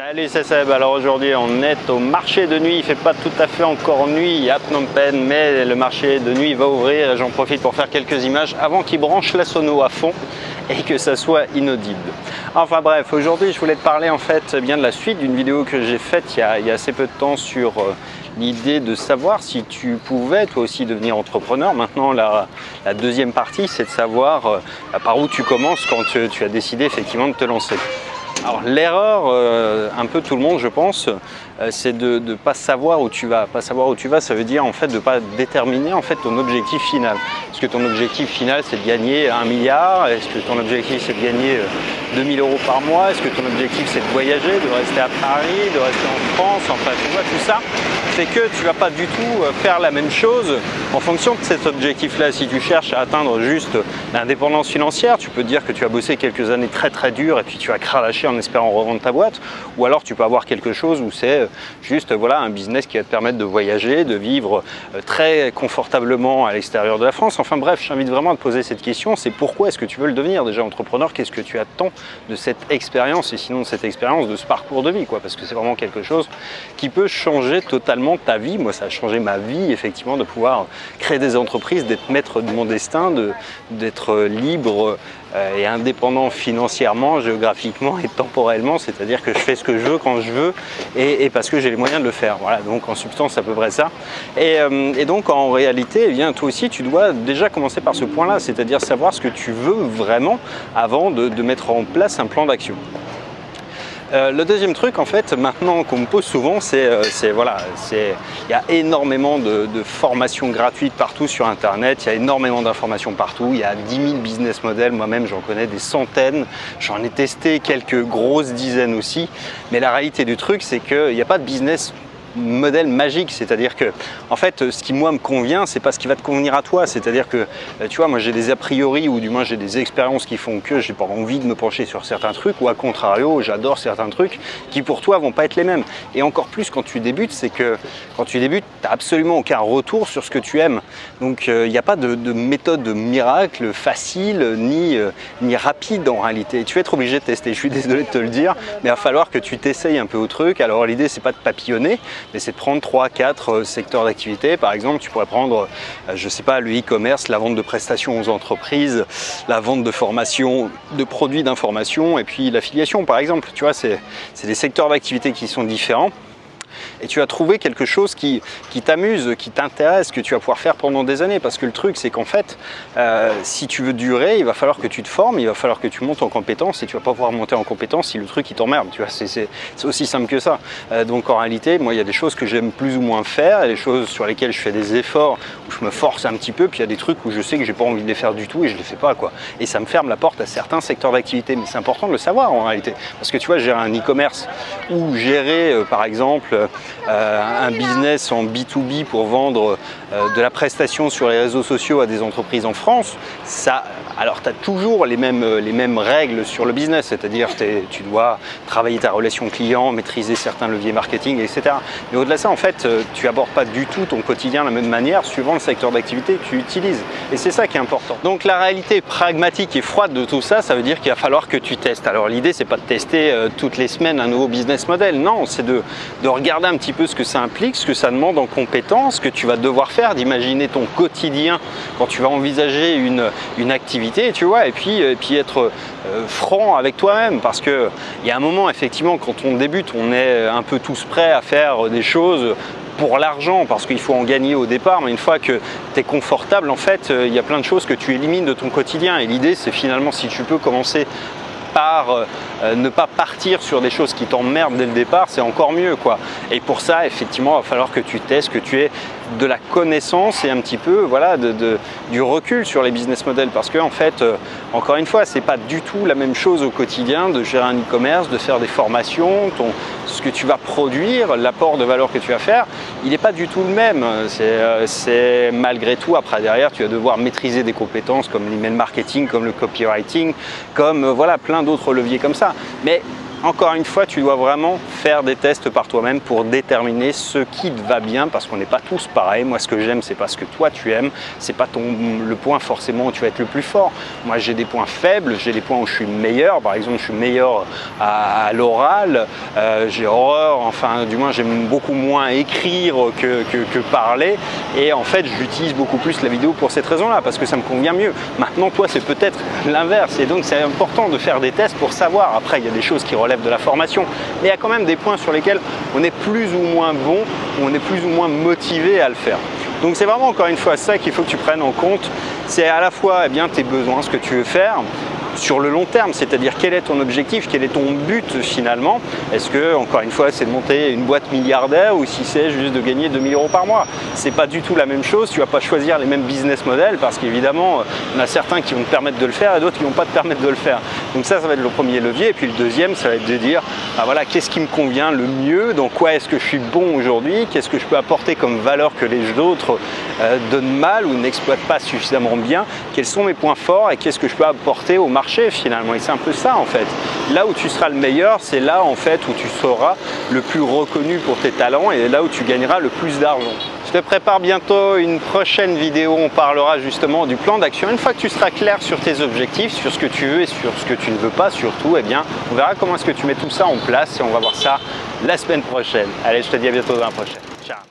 Salut, c'est Seb. Alors aujourd'hui on est au marché de nuit, il fait pas tout à fait encore nuit à Phnom Penh, mais le marché de nuit va ouvrir et j'en profite pour faire quelques images avant qu'il branche la sono à fond et que ça soit inaudible. Enfin bref, aujourd'hui je voulais te parler en fait bien de la suite d'une vidéo que j'ai faite il y a assez peu de temps sur l'idée de savoir si tu pouvais toi aussi devenir entrepreneur. Maintenant la deuxième partie, c'est de savoir par où tu commences quand tu as décidé effectivement de te lancer. Alors l'erreur, un peu tout le monde je pense, c'est de ne pas savoir où tu vas. Pas savoir où tu vas, ça veut dire en fait de ne pas déterminer en fait ton objectif final. Est-ce que ton objectif final c'est de gagner 1 milliard? Est-ce que ton objectif c'est de gagner 2000 € par mois? Est-ce que ton objectif c'est de voyager, de rester à Paris, de rester en France? Enfin tu vois tout ça, c'est que tu ne vas pas du tout faire la même chose en fonction de cet objectif-là. Si tu cherches à atteindre juste l'indépendance financière, tu peux te dire que tu as bossé quelques années très dures et puis tu vas cravacher en espérant revendre ta boîte, ou alors tu peux avoir quelque chose où c'est juste voilà, un business qui va te permettre de voyager, de vivre très confortablement à l'extérieur de la France. Enfin bref, j'invite vraiment à te poser cette question, c'est pourquoi est-ce que tu veux le devenir déjà entrepreneur? Qu'est-ce que tu attends de cette expérience et sinon de cette expérience, de ce parcours de vie quoi? Parce que c'est vraiment quelque chose qui peut changer totalement ta vie. Moi ça a changé ma vie effectivement de pouvoir créer des entreprises, d'être maître de mon destin, d'être libre et indépendant financièrement, géographiquement et temporellement, c'est-à-dire que je fais ce que je veux quand je veux et parce que j'ai les moyens de le faire. Voilà, donc en substance à peu près ça. Et donc en réalité, eh bien, toi aussi tu dois déjà commencer par ce point-là, c'est-à-dire savoir ce que tu veux vraiment avant de mettre en place un plan d'action. Le deuxième truc en fait maintenant qu'on me pose souvent, voilà, il y a énormément de formations gratuites partout sur internet, il y a énormément d'informations partout, il y a 10 000 business models, moi-même j'en connais des centaines, j'en ai testé quelques grosses dizaines aussi, mais la réalité du truc c'est qu'il n'y a pas de business modèle magique, c'est-à-dire que en fait ce qui moi me convient c'est pas ce qui va te convenir à toi, c'est-à-dire que tu vois moi j'ai des a priori ou du moins j'ai des expériences qui font que j'ai pas envie de me pencher sur certains trucs ou à contrario j'adore certains trucs qui pour toi vont pas être les mêmes et encore plus quand tu débutes, c'est que quand tu débutes t'as absolument aucun retour sur ce que tu aimes, donc il n'y a pas de méthode miracle facile ni rapide en réalité, tu vas être obligé de tester, je suis désolé de te le dire mais il va falloir que tu t'essayes un peu au truc. Alors l'idée c'est pas de papillonner mais c'est de prendre 3-4 secteurs d'activité. Par exemple, tu pourrais prendre, je sais pas, le e-commerce, la vente de prestations aux entreprises, la vente de formation, de produits d'information et puis l'affiliation par exemple. Tu vois, c'est des secteurs d'activité qui sont différents. Et tu as trouvé quelque chose qui t'amuse, qui t'intéresse, que tu vas pouvoir faire pendant des années. Parce que le truc, c'est qu'en fait, si tu veux durer, il va falloir que tu te formes, il va falloir que tu montes en compétences et tu vas pas pouvoir monter en compétences si le truc il t'emmerde. Tu vois, c'est aussi simple que ça. Donc en réalité, moi, il y a des choses que j'aime plus ou moins faire, il y a des choses sur lesquelles je fais des efforts, où je me force un petit peu, puis il y a des trucs où je sais que j'ai pas envie de les faire du tout et je les fais pas quoi. Et ça me ferme la porte à certains secteurs d'activité. Mais c'est important de le savoir en réalité. Parce que tu vois, gérer un e-commerce ou gérer par exemple un business en B2B pour vendre de la prestation sur les réseaux sociaux à des entreprises en France, ça, alors tu as toujours les mêmes règles sur le business, c'est-à-dire tu dois travailler ta relation client, maîtriser certains leviers marketing, etc. Mais au-delà de ça, en fait, tu abordes pas du tout ton quotidien de la même manière suivant le secteur d'activité que tu utilises. Et c'est ça qui est important. Donc la réalité pragmatique et froide de tout ça, ça veut dire qu'il va falloir que tu testes. Alors l'idée, c'est pas de tester toutes les semaines un nouveau business model, non, c'est de regarder un petit peu ce que ça implique, ce que ça demande en compétences, ce que tu vas devoir faire, d'imaginer ton quotidien quand tu vas envisager une activité, tu vois, et puis être franc avec toi-même, parce que il y a un moment effectivement quand on débute, on est un peu tous prêts à faire des choses pour l'argent, parce qu'il faut en gagner au départ, mais une fois que tu es confortable, en fait, il y a plein de choses que tu élimines de ton quotidien, et l'idée c'est finalement si tu peux commencer par ne pas partir sur des choses qui t'emmerdent dès le départ, c'est encore mieux quoi. Et pour ça, effectivement, il va falloir que tu testes, que tu aies de la connaissance et un petit peu voilà, du recul sur les business models. Parce que en fait, encore une fois, c'est pas du tout la même chose au quotidien de gérer un e-commerce, de faire des formations, ce que tu vas produire, l'apport de valeur que tu vas faire, il n'est pas du tout le même. C'est malgré tout, après derrière, tu vas devoir maîtriser des compétences comme l'email marketing, comme le copywriting, comme voilà, plein d'autres leviers comme ça. Mais Encore une fois, tu dois vraiment faire des tests par toi-même pour déterminer ce qui te va bien, parce qu'on n'est pas tous pareils. Moi, ce que j'aime, c'est pas ce que toi tu aimes, c'est pas le point forcément où tu vas être le plus fort. Moi, j'ai des points faibles, j'ai des points où je suis meilleur. Par exemple, je suis meilleur à l'oral, j'ai horreur, enfin, du moins, j'aime beaucoup moins écrire que parler. Et en fait, j'utilise beaucoup plus la vidéo pour cette raison-là, parce que ça me convient mieux. Maintenant, toi, c'est peut-être l'inverse, et donc c'est important de faire des tests pour savoir. Après, il y a des choses qui relèvent de la formation, mais il y a quand même des points sur lesquels on est plus ou moins bon, on est plus ou moins motivé à le faire. Donc c'est vraiment encore une fois ça qu'il faut que tu prennes en compte, c'est à la fois tes besoins, ce que tu veux faire, sur le long terme, c'est-à-dire quel est ton objectif, quel est ton but finalement. Est-ce que, encore une fois, c'est de monter une boîte milliardaire ou si c'est juste de gagner 2000 € par mois? C'est pas du tout la même chose, tu vas pas choisir les mêmes business models parce qu'évidemment, il y en a certains qui vont te permettre de le faire et d'autres qui vont pas te permettre de le faire. Donc ça va être le premier levier. Et puis le deuxième, ça va être de dire, voilà, qu'est-ce qui me convient le mieux, dans quoi est-ce que je suis bon aujourd'hui, qu'est-ce que je peux apporter comme valeur que les autres donnent mal ou n'exploitent pas suffisamment bien, quels sont mes points forts et qu'est-ce que je peux apporter au marché finalement. Et c'est un peu ça en fait. Là où tu seras le meilleur, c'est là en fait où tu seras le plus reconnu pour tes talents et là où tu gagneras le plus d'argent. Je te prépare bientôt une prochaine vidéo, on parlera justement du plan d'action. Une fois que tu seras clair sur tes objectifs, sur ce que tu veux et sur ce que tu ne veux pas surtout, eh bien, on verra comment est-ce que tu mets tout ça en place et on va voir ça la semaine prochaine. Allez, je te dis à bientôt dans la prochaine. Ciao.